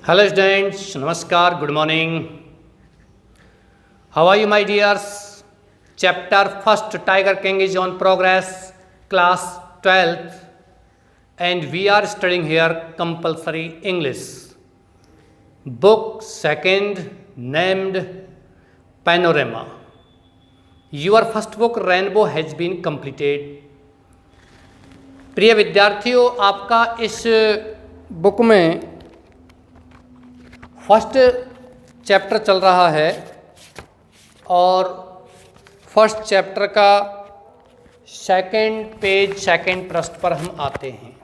Hello students, Namaskar, good morning. How are you my dears? Chapter 1st Tiger King is on progress, class 12th, and we are studying here compulsory English. Book 2nd named Panorama. Your first book Rainbow has been completed. प्रिय विद्यार्थियों, आपका इस book में first chapter चल रहा है और first chapter का सेकंड पृष्ठ पर हम आते हैं।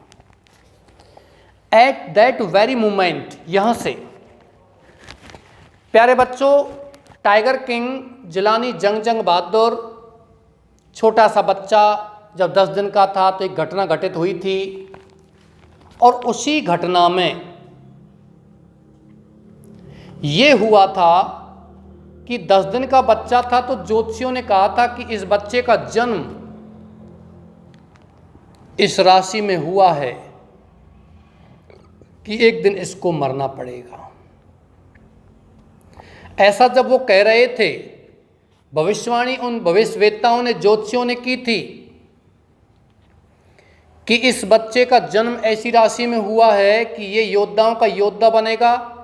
एट दैट वेरी मोमेंट, यहाँ से प्यारे बच्चों, टाइगर किंग जिलानी जंग बहादुर छोटा सा बच्चा जब 10 दिन का था तो एक घटना घटित हुई थी और उसी घटना में ये हुआ था कि 10 दिन का बच्चा था तो ज्योतिषियों ने कहा था कि इस बच्चे का जन्म इस राशि में हुआ है कि एक दिन इसको मरना पड़ेगा। ऐसा जब वो कह रहे थे, भविष्यवाणी उन भविष्यवेत्ताओं ने, ज्योतिषियों ने की थी कि इस बच्चे का जन्म ऐसी राशि में हुआ है कि ये योद्धाओं का योद्धा बनेगा,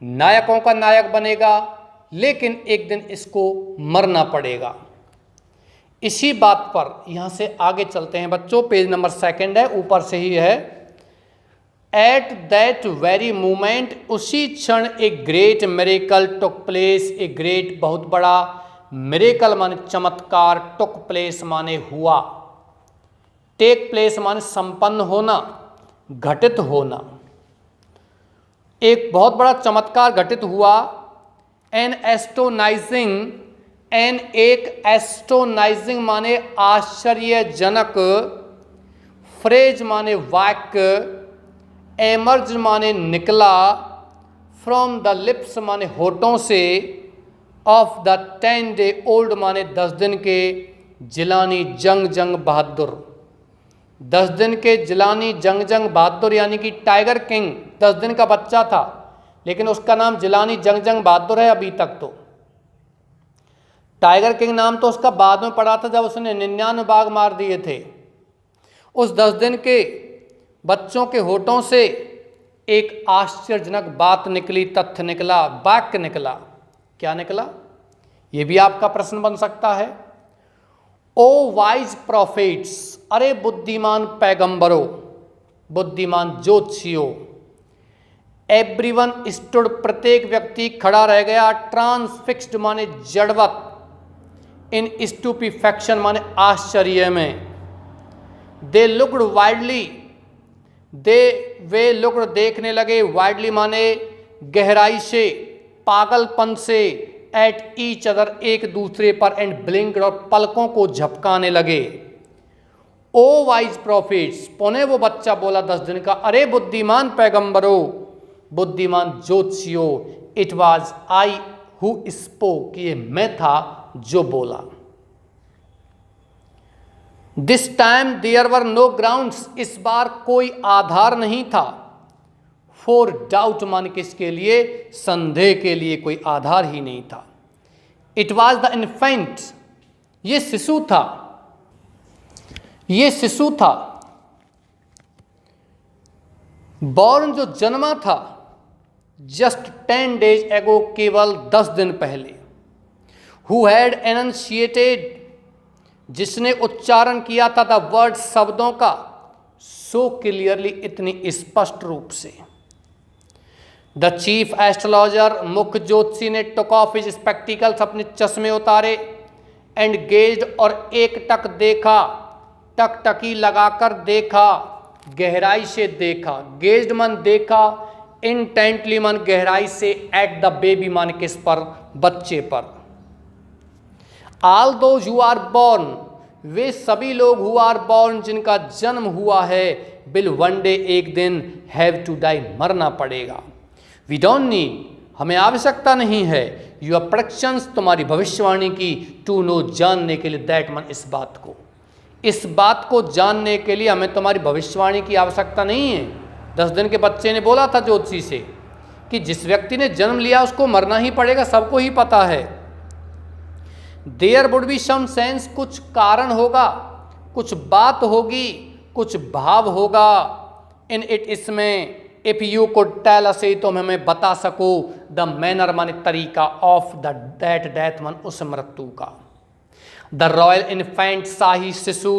नायकों का नायक बनेगा, लेकिन एक दिन इसको मरना पड़ेगा। इसी बात पर यहाँ से आगे चलते हैं बच्चों। पेज नंबर 2 है, ऊपर से ही है। एट दैट वेरी मोमेंट, उसी क्षण एक ग्रेट मिरेकल टुक प्लेस। एक ग्रेट बहुत बड़ा, मिरेकल माने चमत्कार, टुक प्लेस माने हुआ, टेक प्लेस माने संपन्न होना, घटित होना। एक बहुत बड़ा चमत्कार घटित हुआ। एन एक एस्टोनाइजिंग माने आश्चर्यजनक, फ्रेज माने वाक्य, एमर्ज माने निकला, फ्रॉम द लिप्स माने होठों से, ऑफ द 10 डे ओल्ड माने 10 दिन के जिलानी जंग बहादुर। 10 दिन के जिलानी जंग बहादुर यानी कि टाइगर किंग 10 दिन का बच्चा था, लेकिन उसका नाम जिलानी जंग बहादुर है अभी तक। तो टाइगर किंग नाम तो उसका बाद में पड़ा था जब उसने 99 बाघ मार दिए थे। उस 10 दिन के बच्चों के होठों से एक आश्चर्यजनक बात निकली, तथ्य निकला, वाक्य निकला। क्या निकला, यह भी आपका प्रश्न बन सकता है। ओ वाइज प्रॉफिट्स, अरे बुद्धिमान पैगंबरों, बुद्धिमान ज्योतिषियों। एवरीवन स्टूड, प्रत्येक व्यक्ति खड़ा रह गया। ट्रांसफिक्स्ड माने जड़वत, इन स्टूपिफैक्शन माने आश्चर्य में। They looked widely, way looked देखने लगे, वाइडली माने गहराई से, पागलपन से, एट ईच अदर एक दूसरे पर, एंड ब्लिंक्ड, और पलकों को झपकाने लगे। ओ वाइज प्रॉफिट्स, पुणे वो बच्चा बोला 10 दिन का, अरे बुद्धिमान पैगंबरों, बुद्धिमान ज्योतिषियों। It was I who spoke, ये मैं था जो बोला। This time there were no grounds, इस बार कोई आधार नहीं था। फॉर डाउट मान किसके लिए, संदेह के लिए कोई आधार ही नहीं था। इट वॉज द इन्फेंट, ये शिशु था, ये शिशु था। बॉर्न जो जन्मा था, जस्ट 10 डेज एगो, केवल 10 दिन पहले। हु हैड एनंशिएटेड, जिसने उच्चारण किया था द वर्ड, शब्दों का, सो क्लियरली, इतनी स्पष्ट रूप से। द चीफ एस्ट्रोलॉजर, मुख्य ज्योतिषी ने, टुक ऑफ हिज स्पेक्टिकल्स, अपने चश्मे उतारे, एंड गेज्ड, और एक टक देखा, टकटकी लगाकर देखा, गहराई से देखा। गेज्ड मन देखा, इंटेंटली मन गहराई से, एट द बेबी मन किस पर, बच्चे पर। All those who are born, वे सभी लोग, हु आर बॉर्न, जिनका जन्म हुआ है, विल वन डे, एक दिन, हैव टू डाई, मरना पड़ेगा। वी डोंट नीड, हमें आवश्यकता नहीं है, योर प्रेडिक्शंस, तुम्हारी भविष्यवाणी की, टू नो, जानने के लिए, दैट मन, इस बात को, इस बात को जानने के लिए हमें तुम्हारी भविष्यवाणी की आवश्यकता नहीं है। 10 दिन के बच्चे ने बोला था ज्योतिषी से कि जिस व्यक्ति ने जन्म लिया उसको मरना ही पड़ेगा, सबको ही पता है। There would be some sense, कुछ कारण होगा, कुछ बात होगी, कुछ भाव होगा। इन इट, इसमें। If you could tell us, तुम हमें बता सको। द मैनर माने तरीका, ऑफ द दैट डेथ मन उस मृत्यु का। द रॉयल इन्फेंट, शाही शिशु,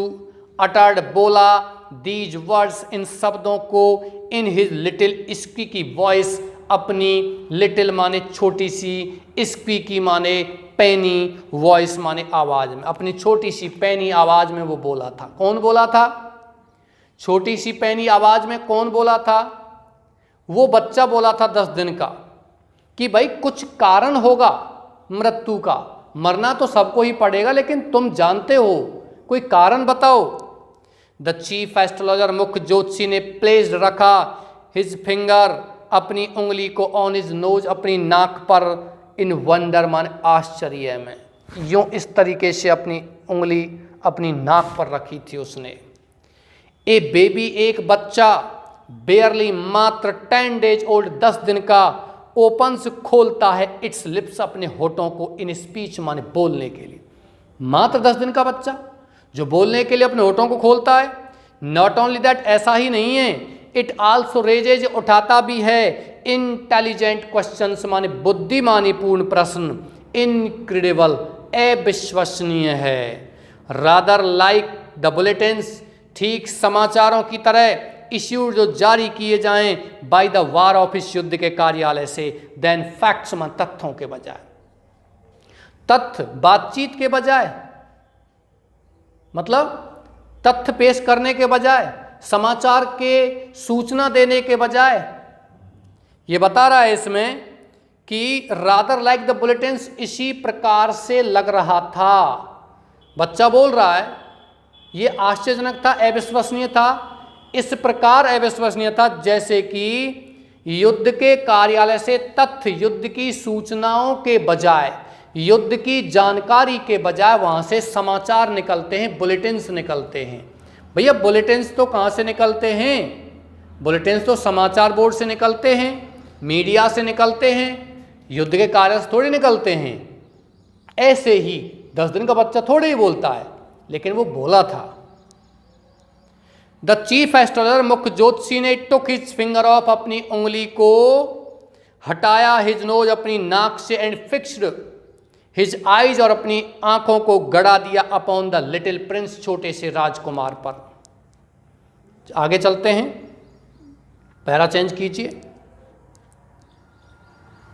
अटर्ड बोला, दीज वर्ड्स इन शब्दों को, in his little squeaky voice, अपनी लिटिल माने छोटी सी, स्क्वीकी माने पैनी, वॉइस माने आवाज में, अपनी छोटी सी पैनी आवाज में वो बोला था। कौन बोला था? छोटी सी पैनी आवाज में कौन बोला था? वो बच्चा बोला था 10 दिन का, कि भाई कुछ कारण होगा मृत्यु का, मरना तो सबको ही पड़ेगा, लेकिन तुम जानते हो, कोई कारण बताओ। द चीफ एस्ट्रोलॉजर, मुख्य ज्योतिषी ने प्लेस्ड रखा, हिज फिंगर, अपनी उंगली को, ऑन हिज नोज, अपनी नाक पर, इन वंडर मान आश्चर्य में, यूं इस तरीके से अपनी उंगली अपनी नाक पर रखी थी उसने। ए बेबी, एक बच्चा, बेयरली मात्र 10 डेज ओल्ड, 10 दिन का, ओपन्स खोलता है, इट्स लिप्स अपने होठों को, इन स्पीच माने बोलने के लिए। मात्र 10 दिन का बच्चा जो बोलने के लिए अपने होठों को खोलता है। नॉट ओनली दैट, ऐसा ही नहीं है, इट आल्सो रेजेज, उठाता भी है, इंटेलिजेंट क्वेश्चंस माने बुद्धिमानी पूर्ण प्रश्न, इनक्रेडिबल, अविश्वसनीय है। रादर लाइक द बुलेटिन्स, ठीक समाचारों की तरह, इश्यूड जो जारी किए जाएं बाय द वार ऑफिस, युद्ध के कार्यालय से, देन फैक्ट्स मान तथ्यों के बजाय, तथ्य बातचीत के बजाय, मतलब तथ्य पेश करने के बजाय, समाचार के सूचना देने के बजाय। ये बता रहा है इसमें कि रादर लाइक द बुलेटिन्स, इसी प्रकार से लग रहा था। बच्चा बोल रहा है, ये आश्चर्यजनक था, अविश्वसनीय था, इस प्रकार अविश्वसनीय था जैसे कि युद्ध के कार्यालय से तथ्य, युद्ध की सूचनाओं के बजाय, युद्ध की जानकारी के बजाय वहां से समाचार निकलते हैं, बुलेटिन्स निकलते हैं। भैया बुलेटिन्स तो कहाँ से निकलते हैं? बुलेटिन्स तो समाचार बोर्ड से निकलते हैं, मीडिया से निकलते हैं, युद्ध के कार्य से थोड़ी निकलते हैं। ऐसे ही 10 दिन का बच्चा थोड़े ही बोलता है, लेकिन वो बोला था। द चीफ एस्ट्रोलॉजर, मुख्य ज्योतिषी ने, टुक हिज फिंगर ऑफ, अपनी उंगली को हटाया, हिज नोज, अपनी नाक से, एंड फिक्स्ड हिज आइज, और अपनी आंखों को गड़ा दिया, अपॉन द लिटिल प्रिंस, छोटे से राजकुमार पर। आगे चलते हैं, पैरा चेंज कीजिए।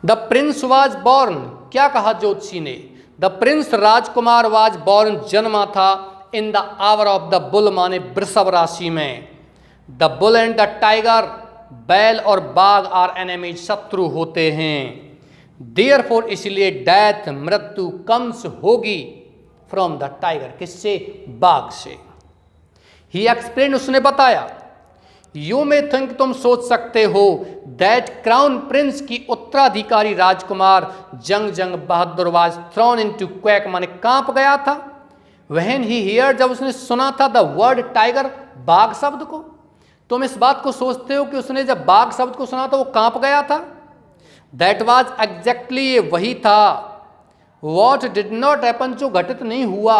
द प्रिंस वाज बॉर्न, क्या कहा ज्योतिषी ने? The Prince Rajkumar was born, जन्मा था, in the hour of the bull माने वृषभ राशि में। The bull and the tiger, बैल और बाघ, आर एनिमीज, शत्रु होते हैं। देयरफॉर, इसलिए, डेथ, मृत्यु, कम्स, होगी, फ्रॉम द टाइगर, किससे? बाघ से। ही एक्सप्लेन, उसने बताया। यू मे थिंक, तुम सोच सकते हो, दैट क्राउन प्रिंस की उत्तराधिकारी राजकुमार, जंग जंग बहादुर, वाज थ्रोन इनटू क्वैक माने कांप गया था। व्हेन ही हियर, जब उसने सुना था, द वर्ड टाइगर, बाघ शब्द को। तुम इस बात को सोचते हो कि उसने जब बाघ शब्द को सुना तो वो कांप गया था? दैट वाज एग्जैक्टली, ये वही था। वॉट डिड नॉट हैपन, जो घटित नहीं हुआ।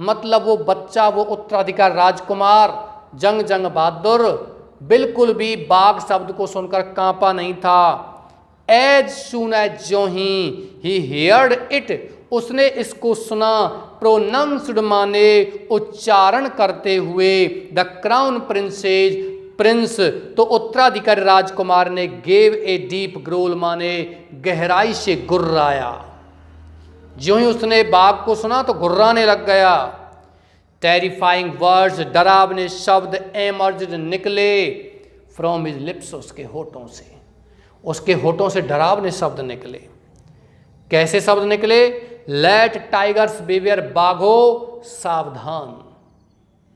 मतलब वो बच्चा, वो उत्तराधिकारी राजकुमार, जंग जंग बहादुर, बिल्कुल भी बाघ शब्द को सुनकर कांपा नहीं था। एज सून एज, जो ही हियर्ड इट, उसने इसको सुना, प्रोनाउंस्ड माने उच्चारण करते हुए, द क्राउन प्रिंसेज, प्रिंस तो उत्तराधिकारी राजकुमार ने, गेव ए डीप ग्रोल माने गहराई से गुर्राया। ज्यों ही उसने बाघ को सुना तो गुर्राने लग गया। टेरिफाइंग वर्ड्स, डरावने शब्द, एमर्ज्ड, निकले, फ्रॉम हिज लिप्स, उसके होठों से, उसके होठों से डरावने शब्द निकले। कैसे शब्द निकले? लेट टाइगर्स बिवेयर, बाघो सावधान।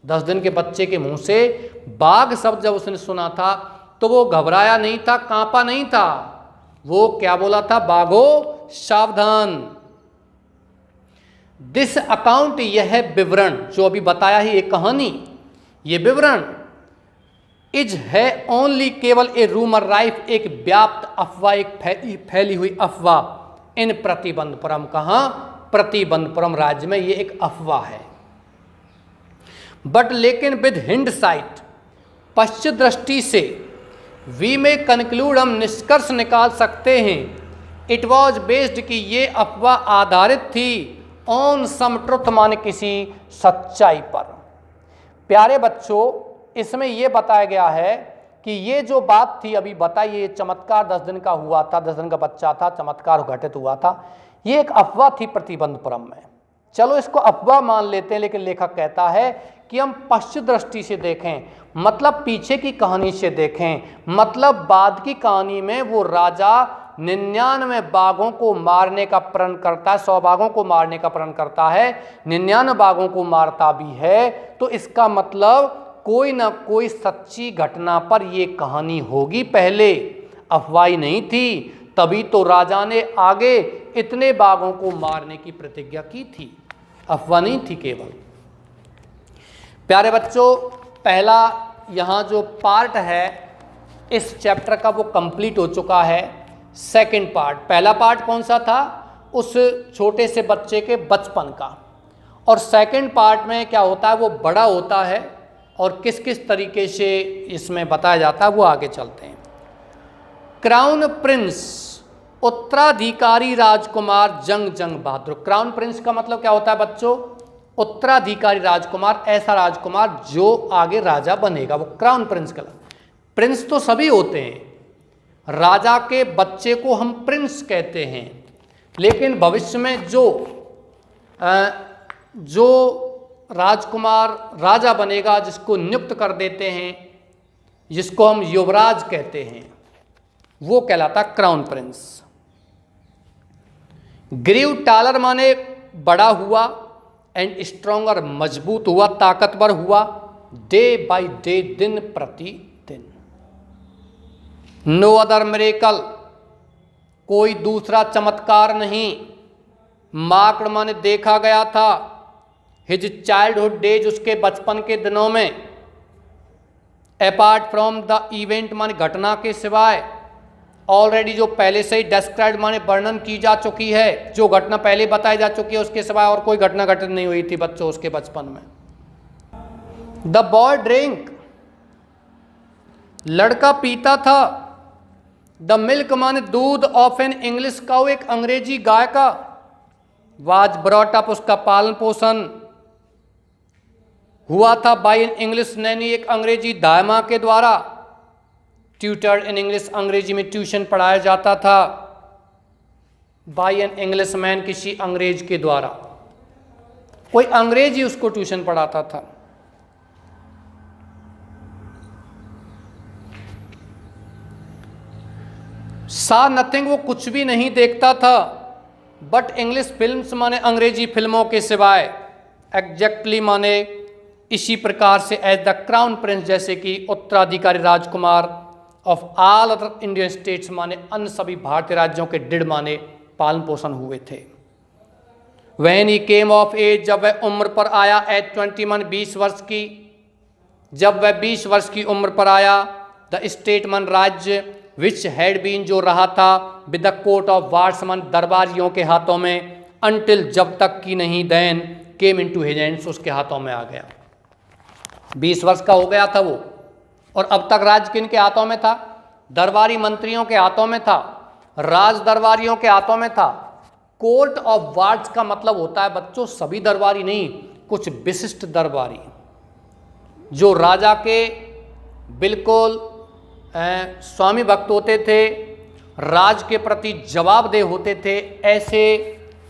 10 दिन के बच्चे के मुंह से बाघ शब्द जब उसने सुना था तो वो घबराया नहीं था, कांपा नहीं था। वो क्या बोला था? बाघो सावधान। दिस अकाउंट, यह विवरण जो अभी बताया ही, एक कहानी, ये विवरण, इज है ओनली केवल ए रूमर राइफ, एक व्याप्त अफवाह, एक फैली हुई अफवाह इन प्रतिबंधपुरम, कहां? प्रतिबंधपुरम राज्य में ये एक अफवाह है। बट लेकिन विद हिंडसाइट, पश्चिम दृष्टि से, वी में कंक्लूड, हम निष्कर्ष निकाल सकते हैं, इट वॉज बेस्ड कि ये अफवाह आधारित थी ऑन सम ट्रुथ, माने किसी सच्चाई पर। प्यारे बच्चों, इसमें यह बताया गया है कि ये जो बात थी अभी बताई, ये चमत्कार 10 दिन का हुआ था, 10 दिन का बच्चा था, चमत्कार घटित हुआ था, ये एक अफवाह थी प्रतिबंधपुरम में। चलो इसको अफवाह मान लेते हैं, लेकिन लेखक कहता है कि हम पश्चिम दृष्टि से देखें, मतलब पीछे की कहानी से देखें, मतलब बाद की कहानी में वो राजा 99 बाघों को मारने का प्रण करता है, 100 बाघों को मारने का प्रण करता है, 99 बाघों को मारता भी है, तो इसका मतलब कोई ना कोई सच्ची घटना पर ये कहानी होगी, पहले अफवाही नहीं थी, तभी तो राजा ने आगे इतने बाघों को मारने की प्रतिज्ञा की थी, अफवाह नहीं थी केवल। प्यारे बच्चों, पहला यहाँ जो पार्ट है इस चैप्टर का वो कंप्लीट हो चुका है। सेकंड पार्ट, पहला पार्ट कौन सा था? उस छोटे से बच्चे के बचपन का, और सेकंड पार्ट में क्या होता है, वो बड़ा होता है और किस किस तरीके से इसमें बताया जाता है, वो आगे चलते हैं। क्राउन प्रिंस, उत्तराधिकारी राजकुमार जंग जंग बहादुर। क्राउन प्रिंस का मतलब क्या होता है बच्चों? उत्तराधिकारी राजकुमार, ऐसा राजकुमार जो आगे राजा बनेगा, वो क्राउन प्रिंस कहलाता। प्रिंस तो सभी होते हैं, राजा के बच्चे को हम प्रिंस कहते हैं, लेकिन भविष्य में जो राजकुमार राजा बनेगा, जिसको नियुक्त कर देते हैं, जिसको हम युवराज कहते हैं, वो कहलाता क्राउन प्रिंस। ग्रीव टालर माने बड़ा हुआ, एंड स्ट्रॉन्गर मजबूत हुआ, ताकतवर हुआ, डे बाय डे, दिन प्रति दिन। नो अदर मिरेकल, कोई दूसरा चमत्कार नहीं। मार्क्ड माने देखा गया था, हिज चाइल्डहुड डेज, उसके बचपन के दिनों में, अपार्ट फ्रॉम द इवेंट माने घटना के सिवाय, ऑलरेडी जो पहले से ही डिस्क्राइब्ड माने वर्णन की जा चुकी है, जो घटना पहले बताई जा चुकी है, उसके सिवाय और कोई घटना घटित नहीं हुई थी बच्चों उसके बचपन में। द बॉय ड्रिंक, लड़का पीता था। द मिल्क माने दूध, ऑफ एन इंग्लिश काउ, एक अंग्रेजी गाय का। वाज ब्रॉट अप, उसका पालन पोषण हुआ था, बाय एन इंग्लिश नैनी, एक अंग्रेजी दायमा के द्वारा। ट्यूटर्ड इन इंग्लिश, अंग्रेजी में ट्यूशन पढ़ाया जाता था, बाय एन इंग्लिश मैन, किसी अंग्रेज के द्वारा, कोई अंग्रेज ही उसको ट्यूशन पढ़ाता था। सा नथिंग, वो कुछ भी नहीं देखता था, बट इंग्लिश फिल्म्स माने अंग्रेजी फिल्मों के सिवाय, एग्जैक्टली माने इसी प्रकार से, एज द क्राउन प्रिंस, जैसे कि उत्तराधिकारी राजकुमार, of all other Indian states माने अन्य सभी भारतीय राज्यों के, डिड माने पालन पोषण हुए थे। When he came of age, जब वह उम्र पर आया, एट 20 माने 20 वर्ष की, जब वह 20 वर्ष की उम्र पर आया, द स्टेट मन राज्य, विच हैड बीन, जो रहा था, with the court of wards man, दरबारियों के हाथों में, अनटिल, जब तक कि नहीं, then came into his hands, उसके हाथों में आ गया। 20 वर्ष का हो गया था वो, और अब तक राज्य किन के हाथों में था? दरबारी मंत्रियों के हाथों में था, राज दरबारियों के हाथों में था। कोर्ट ऑफ वार्ड्स का मतलब होता है बच्चों सभी दरबारी नहीं, कुछ विशिष्ट दरबारी जो राजा के बिल्कुल स्वामी भक्त होते थे, राज के प्रति जवाबदेह होते थे, ऐसे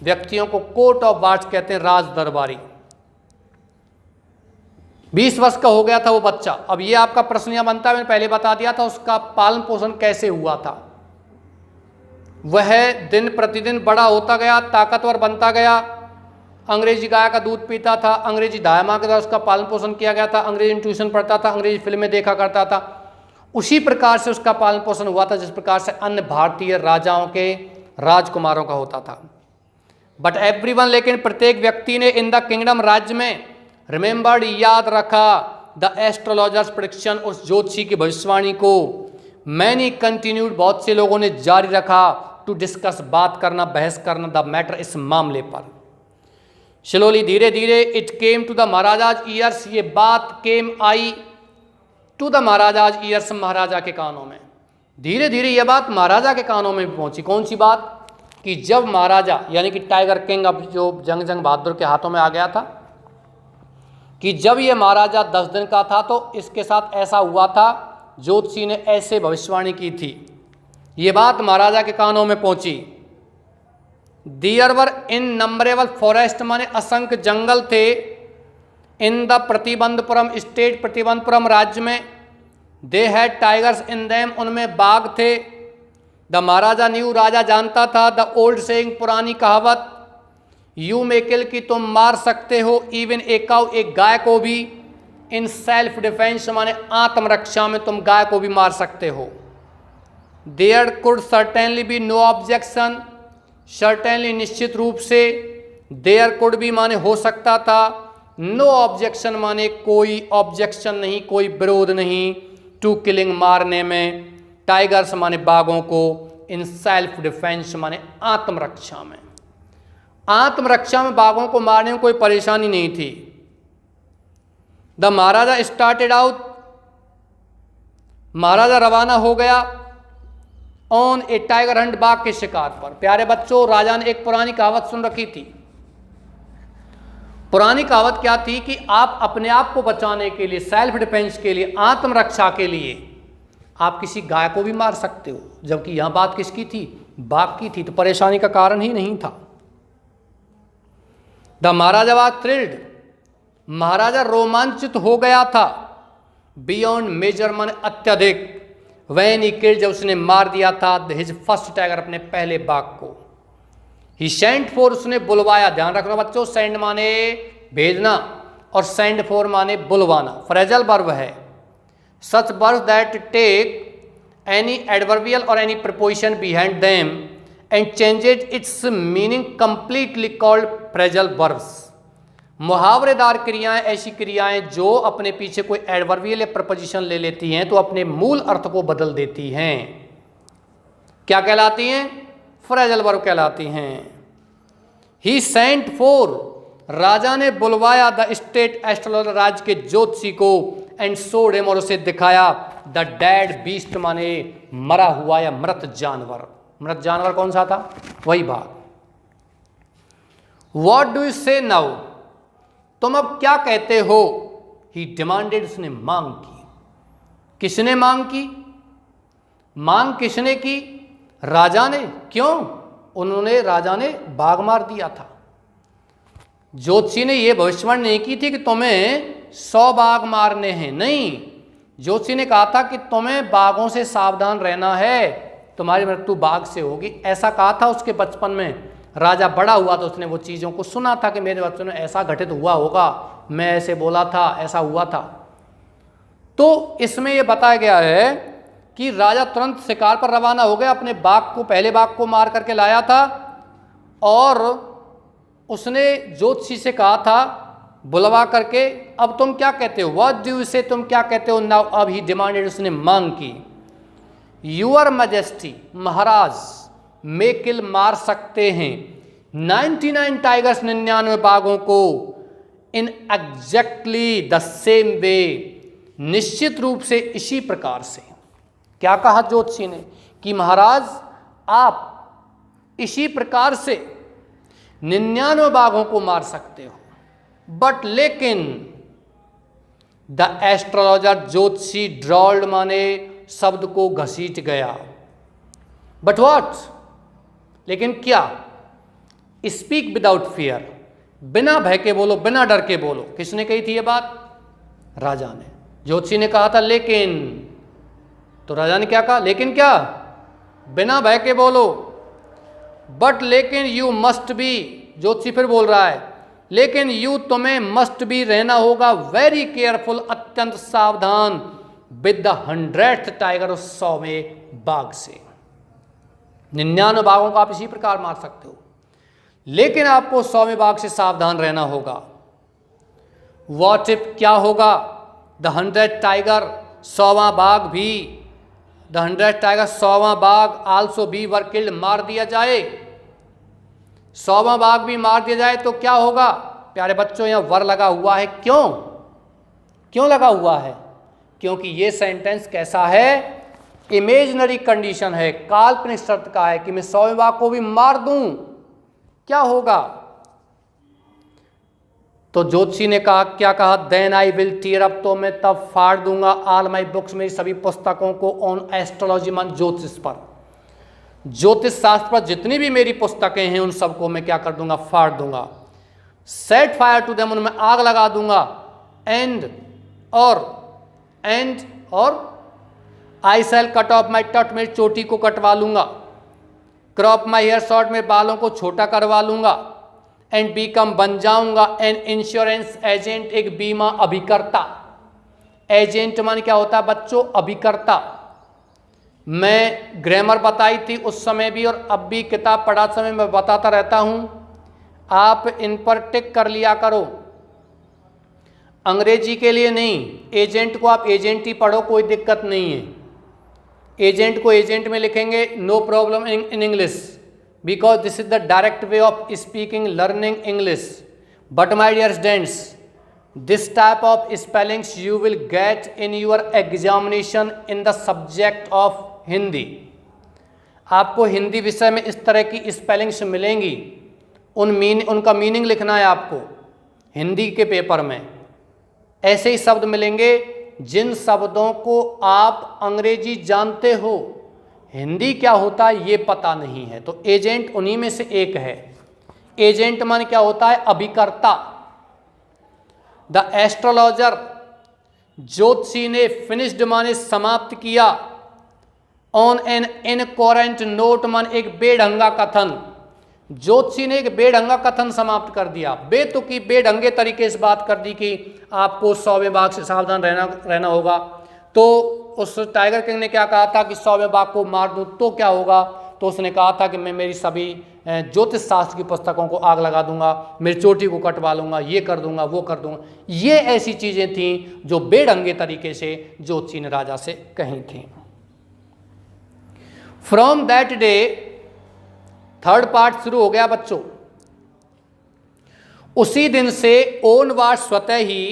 व्यक्तियों को कोर्ट ऑफ वार्ड्स कहते हैं, राज दरबारी। 20 वर्ष का हो गया था वो बच्चा। अब ये आपका प्रश्न यह बनता है, मैंने पहले बता दिया था, उसका पालन पोषण कैसे हुआ था। वह दिन प्रतिदिन बड़ा होता गया, ताकतवर बनता गया, अंग्रेजी गाय का दूध पीता था, अंग्रेजी दायमा के द्वारा उसका पालन पोषण किया गया था, अंग्रेजी ट्यूशन पढ़ता था, अंग्रेजी फिल्में देखा करता था। उसी प्रकार से उसका पालन पोषण हुआ था जिस प्रकार से अन्य भारतीय राजाओं के, राजकुमारों का होता था। बट एवरीवन, लेकिन प्रत्येक व्यक्ति ने, इन द किंगडम, राज्य में, रिमेंबर्ड, याद रखा, द एस्ट्रोलॉजर्स प्रेडिक्शन, उस ज्योतिषी की भविष्यवाणी को। मैनी कंटिन्यूड, बहुत से लोगों ने जारी रखा, टू डिस्कस, बात करना, बहस करना, द मैटर, इस मामले पर। स्लोली, धीरे धीरे, it came to the maharaja's ears, ये बात came I to the maharaja's ears, महाराजा के कानों में। धीरे धीरे यह बात महाराजा के कानों में भी पहुंची। कौन सी बात? कि जब महाराजा यानी कि टाइगर किंग, अब जो जंग बहादुर के हाथों में आ गया था, कि जब ये महाराजा 10 दिन का था तो इसके साथ ऐसा हुआ था, ज्योतिषी ने ऐसे भविष्यवाणी की थी। ये बात महाराजा के कानों में पहुंची। देयर वर इननंबरेबल फॉरेस्ट, माने असंख्य जंगल थे, in the Pratibandapuram state, Pratibandapuram राज्य में। They had tigers in them, उनमें बाघ थे। द महाराजा न्यू, राजा जानता था, द ओल्ड सेइंग, पुरानी कहावत, यू मे किल, की तुम मार सकते हो, इवन ए काउ, एक गाय को भी, इन सेल्फ डिफेंस, माने आत्मरक्षा में तुम गाय को भी मार सकते हो। There could certainly be no objection, certainly, निश्चित रूप से, देयर कुड भी माने हो सकता था, नो ऑब्जेक्शन माने कोई ऑब्जेक्शन नहीं, कोई विरोध नहीं, टू किलिंग, मारने में, टाइगर्स माने बाघों को, इन सेल्फ डिफेंस माने आत्मरक्षा में। आत्मरक्षा में बाघों को मारने में कोई परेशानी नहीं थी। द महाराजा स्टार्टेड आउट, महाराजा रवाना हो गया, ऑन ए टाइगर हंट, बाघ के शिकार पर। प्यारे बच्चों, राजा ने एक पुरानी कहावत सुन रखी थी। पुरानी कहावत क्या थी? कि आप अपने आप को बचाने के लिए, सेल्फ डिफेंस के लिए, आत्मरक्षा के लिए आप किसी गाय को भी मार सकते हो। जबकि यहां बात किसकी थी? बाघ की थी, तो परेशानी का कारण ही नहीं था। द महाराजा वाज थ्रिल्ड, महाराजा रोमांचित हो गया था, बियॉन्ड मेजर, माने अत्यधिक, व्हेन ही किल्ड, जब उसने मार दिया था, हिज फर्स्ट टाइगर, अपने पहले बाघ को। ही सेंट फॉर, उसने बुलवाया। ध्यान रखना बच्चों, सेंड माने भेजना और सेंड फॉर माने बुलवाना, फ्रेजल वर्ब है। Such verbs that take any adverbial और any preposition behind them and changes its meaning completely called phrasal verbs. मुहावरेदार क्रियाएं ऐसी क्रियाएं जो अपने पीछे कोई एडवर्बियल या प्रपोजिशन ले लेती हैं तो अपने मूल अर्थ को बदल देती हैं। क्या कहलाती हैं? फ्रेजल वर्ब कहलाती हैं। ही सेंट फॉर, राजा ने बुलवाया, द स्टेट एस्ट्रोलॉजर, राज्य के ज्योतिषी को, एंड शोड हिम, और उसे दिखाया, द डेड बीस्ट माने मरा हुआ या मृत जानवर। मृत जानवर कौन सा था? वही बाघ। व्हाट डू यू से नाउ, तुम अब क्या कहते हो? ही डिमांडेड, उसने मांग की। किसने मांग की? मांग किसने की? राजा ने। क्यों? उन्होंने, राजा ने बाघ मार दिया था। ज्योतिषी ने यह भविष्यवाणी नहीं की थी कि तुम्हें 100 बाघ मारने हैं, नहीं। ज्योतिषी ने कहा था कि तुम्हें बाघों से सावधान रहना है, तुम्हारी मृत्यु बाघ से होगी, ऐसा कहा था उसके बचपन में। राजा बड़ा हुआ तो उसने वो चीज़ों को सुना था कि मेरे बचपन में ऐसा घटित हुआ होगा, मैं ऐसे बोला था, ऐसा हुआ था। तो इसमें यह बताया गया है कि राजा तुरंत शिकार पर रवाना हो गया, अपने बाघ को, पहले बाघ को मार करके लाया था, और उसने ज्योतिषी से कहा था बुलवा करके, अब तुम क्या कहते हो? व्हाट डू यू से, तुम क्या कहते हो? नाउ, अब ही डिमांडेड, उसने मांग की। यूर मैजेस्टी, महाराज, मे किल, मार सकते हैं, 99 टाइगर्स, 99 बाघों को, in exactly the same way, निश्चित रूप से इसी प्रकार से। क्या कहा ज्योतिषी ने? कि महाराज आप इसी प्रकार से 99 बाघों को मार सकते हो, बट लेकिन द एस्ट्रोलॉजर, ज्योतिषी, ड्रॉल्ड माने शब्द को घसीट गया। बट व्हाट, लेकिन क्या? स्पीक विदाउट फियर, बिना भय के बोलो, बिना डर के बोलो। किसने कही थी ये बात? राजा ने। ज्योतिषी ने कहा था लेकिन, तो राजा ने क्या कहा? लेकिन क्या? बिना भय के बोलो। बट लेकिन यू मस्ट बी, ज्योतिषी फिर बोल रहा है, लेकिन यू, तुम्हें, मस्ट बी, रहना होगा, वेरी केयरफुल, अत्यंत सावधान, विद द 100th टाइगर, उस 100वें बाघ से। 99 बाघों को आप इसी प्रकार मार सकते हो, लेकिन आपको 100वें बाघ से सावधान रहना होगा। व्हाट इफ, क्या होगा? द 100 टाइगर 100वां बाघ भी, द 100 टाइगर 100वां बाघ आल्सो बी वर किल्ड, मार दिया जाए, 100वां बाघ भी मार दिया जाए तो क्या होगा? प्यारे बच्चों यहाँ वर लगा हुआ है, क्यों लगा हुआ है? क्योंकि ये सेंटेंस कैसा है? इमेजिनरी कंडीशन है, काल्पनिक शर्त का है कि मैं 100वें बाघ को भी मार दूं, क्या होगा? तो ज्योतिषी ने कहा, क्या कहा? Then I will tear up, तो मैं तब फाड़ दूंगा, ऑल माई बुक्स, मेरी सभी पुस्तकों को, ऑन एस्ट्रोलॉजी मन ज्योतिष पर, ज्योतिष शास्त्र पर जितनी भी मेरी पुस्तकें हैं उन सबको मैं क्या कर दूंगा? फाड़ दूंगा। सेट फायर टू देम, उनमें आग लगा दूंगा। एंड और आई सेल कट ऑफ माई टट, मेरी चोटी को कटवा लूंगा। क्रॉप माई हेयर शॉर्ट, मेरे बालों को छोटा करवा लूंगा। एंड बीकम, बन जाऊंगा एन इंश्योरेंस एजेंट, एक बीमा अभिकर्ता। एजेंट मान क्या होता है बच्चों? अभिकर्ता। मैं ग्रामर बताई थी उस समय भी और अब भी किताब पढ़ा समय मैं बताता रहता हूं, आप इन पर टिक कर लिया करो। अंग्रेजी के लिए नहीं, एजेंट को आप एजेंट ही पढ़ो, कोई दिक्कत नहीं है। एजेंट को एजेंट में लिखेंगे, no problem in English, because this is the direct way of speaking learning English. But my dear students, this type of spellings you will get in your examination in the subject of Hindi. आपको हिंदी विषय में इस तरह की spellings मिलेंगी, उनका meaning लिखना है आपको हिंदी के पेपर में। ऐसे ही शब्द मिलेंगे जिन शब्दों को आप अंग्रेजी जानते हो, हिंदी क्या होता है ये पता नहीं है, तो एजेंट उन्हीं में से एक है। एजेंट मान क्या होता है? अभिकर्ता। द एस्ट्रोलॉजर, ज्योतिषी ने, फिनिश्ड माने समाप्त किया। ऑन एन इनकोरेंट नोट मान एक बेढंगा कथन, ज्योतिषी ने एक बेढंगा कथन समाप्त कर दिया, बेतुकी बेढंगे तरीके से बात कर दी कि आपको 100वें बाघ से सावधान रहना होगा। तो उस टाइगर किंग ने क्या कहा था कि 100वें बाघ को मार दूं तो क्या होगा? तो उसने कहा था कि मैं मेरी सभी ज्योतिष शास्त्र की पुस्तकों को आग लगा दूंगा, मेरी चोटी को कटवा लूंगा, ये कर दूंगा, वो कर दूंगा। ये ऐसी चीजें थीं जो बेढंगे तरीके से ज्योतिषी ने राजा से कही थी। From that day, third part शुरू हो गया बच्चों। उसी दिन से ओन वाज स्वतः ही,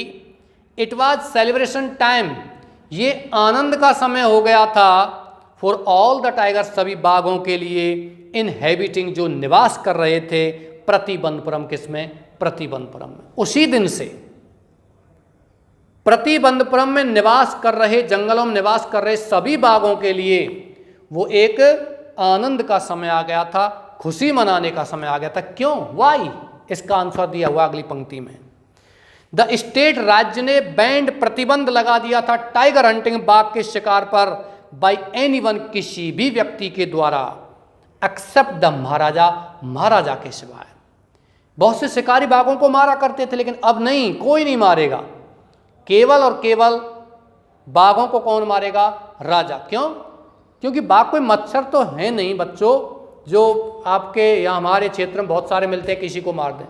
इट वाज सेलिब्रेशन टाइम, ये आनंद का समय हो गया था। फॉर ऑल द टाइगर्स, सभी बाघों के लिए, इनहेबिटिंग, जो निवास कर रहे थे प्रतिबंधपुरम, किसमें? प्रतिबंधपुरम में। उसी दिन से प्रतिबंधपुरम में निवास कर रहे, जंगलों में निवास कर रहे सभी बाघों के लिए वो एक आनंद का समय आ गया था, खुशी मनाने का समय आ गया था। क्यों? वाई? इसका आंसर दिया हुआ अगली पंक्ति में। द स्टेट, राज्य ने बैंड, प्रतिबंध लगा दिया था टाइगर हंटिंग, बाघ के शिकार पर, बाय एनीवन, किसी भी व्यक्ति के द्वारा, एक्सेप्ट द महाराजा, महाराजा के सिवाय। बहुत से शिकारी बाघों को मारा करते थे, लेकिन अब नहीं, कोई नहीं मारेगा। केवल और केवल बाघों को कौन मारेगा? राजा। क्यों? क्योंकि बाघ कोई मच्छर तो है नहीं बच्चों, जो आपके या हमारे क्षेत्र में बहुत सारे मिलते हैं, किसी को मार दें।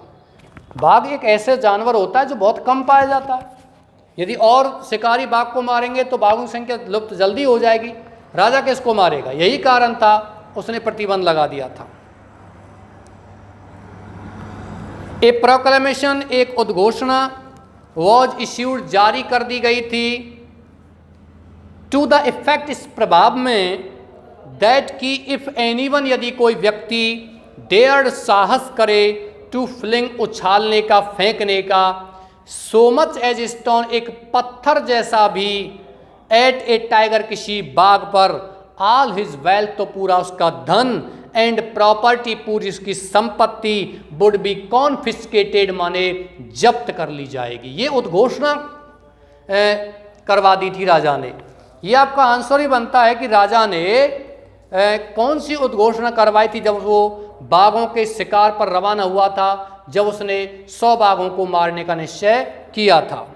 बाघ एक ऐसे जानवर होता है जो बहुत कम पाया जाता है। यदि और शिकारी बाघ को मारेंगे तो बाघों की संख्या लुप्त जल्दी हो जाएगी। राजा किसको मारेगा? यही कारण था उसने प्रतिबंध लगा दिया था। ए प्रोक्लेमेशन, एक उद्घोषणा, वॉज इश्यूड, जारी कर दी गई थी, टू द इफेक्ट, इस प्रभाव में, दैट की इफ एनीवन, यदि कोई व्यक्ति, डेयर्ड, साहस करे, टू फ्लिंग, उछालने का, फेंकने का, सो मच एज स्टोन, एक पत्थर जैसा भी, एट ए टाइगर, किसी बाघ पर, ऑल हिज वेल्थ, तो पूरा उसका धन, एंड प्रॉपर्टी, पूरी उसकी संपत्ति, वुड बी कॉन्फिस्केटेड, माने जब्त कर ली जाएगी। ये उद्घोषणा करवा दी थी राजा ने। ये आपका आंसर ही बनता है कि राजा ने कौन सी उद्घोषणा करवाई थी जब वो बाघों के शिकार पर रवाना हुआ था, जब उसने 100 बाघों को मारने का निश्चय किया था।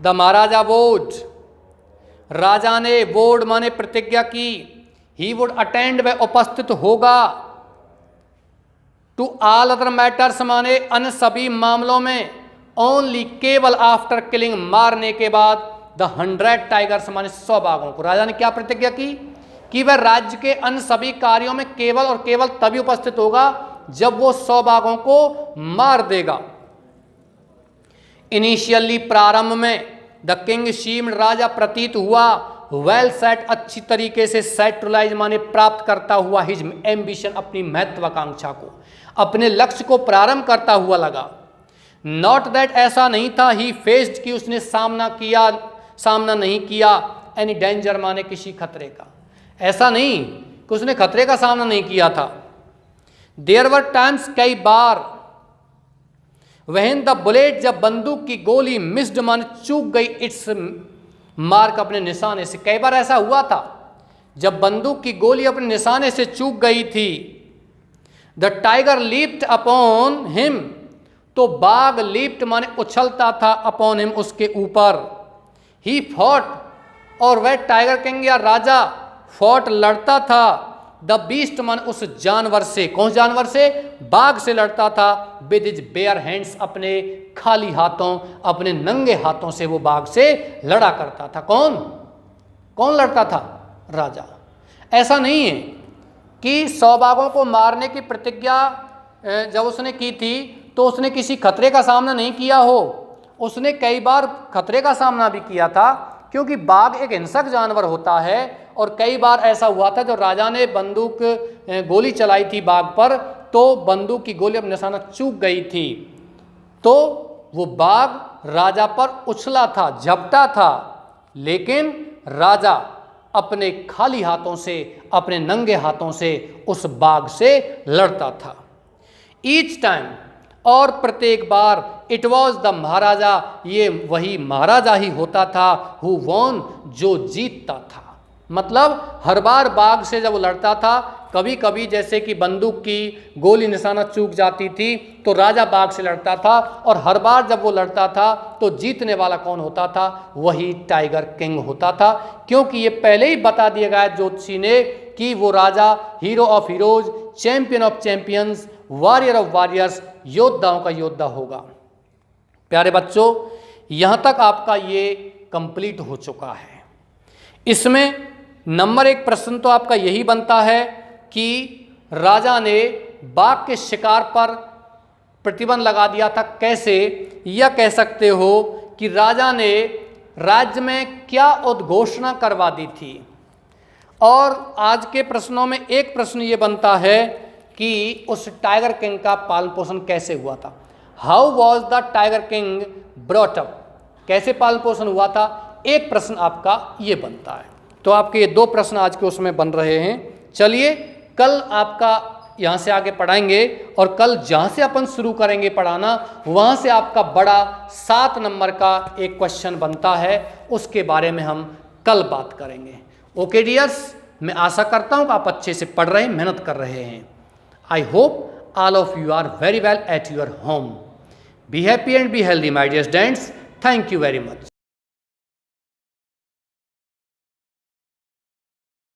द महाराजा वोड, राजा ने, वोड माने प्रतिज्ञा की, ही वुड अटेंड, वह उपस्थित होगा, टू ऑल अदर मैटर्स माने अन्य सभी मामलों में, ओनली केवल आफ्टर किलिंग, मारने के बाद, द 100 टाइगर्स माने 100 बाघों को। राजा ने क्या प्रतिज्ञा की कि वह राज्य के अन्य सभी कार्यों में केवल और केवल तभी उपस्थित होगा जब वो 100 बाघों को मार देगा। इनिशियली प्रारंभ में द किंग सीम्ड, राजा प्रतीत हुआ, वेल सेट, अच्छी तरीके से, सेटलाइज माने प्राप्त करता हुआ, हिज एम्बिशन, अपनी महत्वाकांक्षा को, अपने लक्ष्य को प्रारंभ करता हुआ लगा। नॉट दैट, ऐसा नहीं था, ही फेस्ड, कि उसने सामना नहीं किया, एनी डेंजर माने किसी खतरे का, ऐसा नहीं कि उसने खतरे का सामना नहीं किया था। देयर वर टाइम्स, कई बार, वहन द बुलेट, जब बंदूक की गोली मिस्ड माने चूक गई, इट्स मार्क, अपने निशाने से। कई बार ऐसा हुआ था जब बंदूक की गोली अपने निशाने से चूक गई थी। The tiger leaped upon him, तो बाघ लीप्ड माने उछलता था, अपॉन हिम, उसके ऊपर। ही फॉट, और वह टाइगर किंग या राजा, फॉट लड़ता था, द बीस्ट माने उस जानवर से। कौन जानवर से? बाघ से लड़ता था। विद हिज बेयर हैंड्स, अपने खाली हाथों, अपने नंगे हाथों से वो बाघ से लड़ा करता था। कौन लड़ता था? राजा। ऐसा नहीं है कि 100 बाघों को मारने की प्रतिज्ञा जब उसने की थी तो उसने किसी खतरे का सामना नहीं किया हो। उसने कई बार खतरे का सामना भी किया था, क्योंकि बाघ एक हिंसक जानवर होता है। और कई बार ऐसा हुआ था, जो राजा ने बंदूक गोली चलाई थी बाघ पर, तो बंदूक की गोली अपना निशाना चूक गई थी, तो वो बाघ राजा पर उछला था, झपटा था, लेकिन राजा अपने खाली हाथों से, अपने नंगे हाथों से उस बाघ से लड़ता था। ईच टाइम, और प्रत्येक बार, इट वॉज द महाराजा, ये वही महाराजा ही होता था, हु वॉन, जो जीतता था। मतलब हर बार बाघ से जब वो लड़ता था, कभी कभी जैसे कि बंदूक की गोली निशाना चूक जाती थी तो राजा बाघ से लड़ता था, और हर बार जब वो लड़ता था तो जीतने वाला कौन होता था? वही टाइगर किंग होता था। क्योंकि ये पहले ही बता दिया गया ज्योतिषी ने कि वो राजा hero of heroes, champion of champions, warrior of warriors, योद्धाओं का योद्धा होगा। प्यारे बच्चों, यहाँ तक आपका ये कंप्लीट हो चुका है। इसमें नंबर 1 प्रश्न तो आपका यही बनता है कि राजा ने बाघ के शिकार पर प्रतिबंध लगा दिया था कैसे, या कह सकते हो कि राजा ने राज्य में क्या उद्घोषणा करवा दी थी। और आज के प्रश्नों में एक प्रश्न ये बनता है कि उस टाइगर किंग का पालन पोषण कैसे हुआ था। How was the tiger king brought up, कैसे पालन पोषण हुआ था, एक प्रश्न आपका ये बनता है। तो आपके ये 2 प्रश्न आज के उसमें बन रहे हैं। चलिए कल आपका यहाँ से आगे पढ़ाएंगे, और कल जहाँ से अपन शुरू करेंगे पढ़ाना, वहाँ से आपका बड़ा 7 नंबर का एक क्वेश्चन बनता है, उसके बारे में हम कल बात करेंगे। ओके डियर्स, मैं आशा करता हूँ कि आप अच्छे से पढ़ रहे हैं, मेहनत कर रहे हैं। I hope all of you are very well at your home. Be happy and be healthy, my dear students. Thank you very much.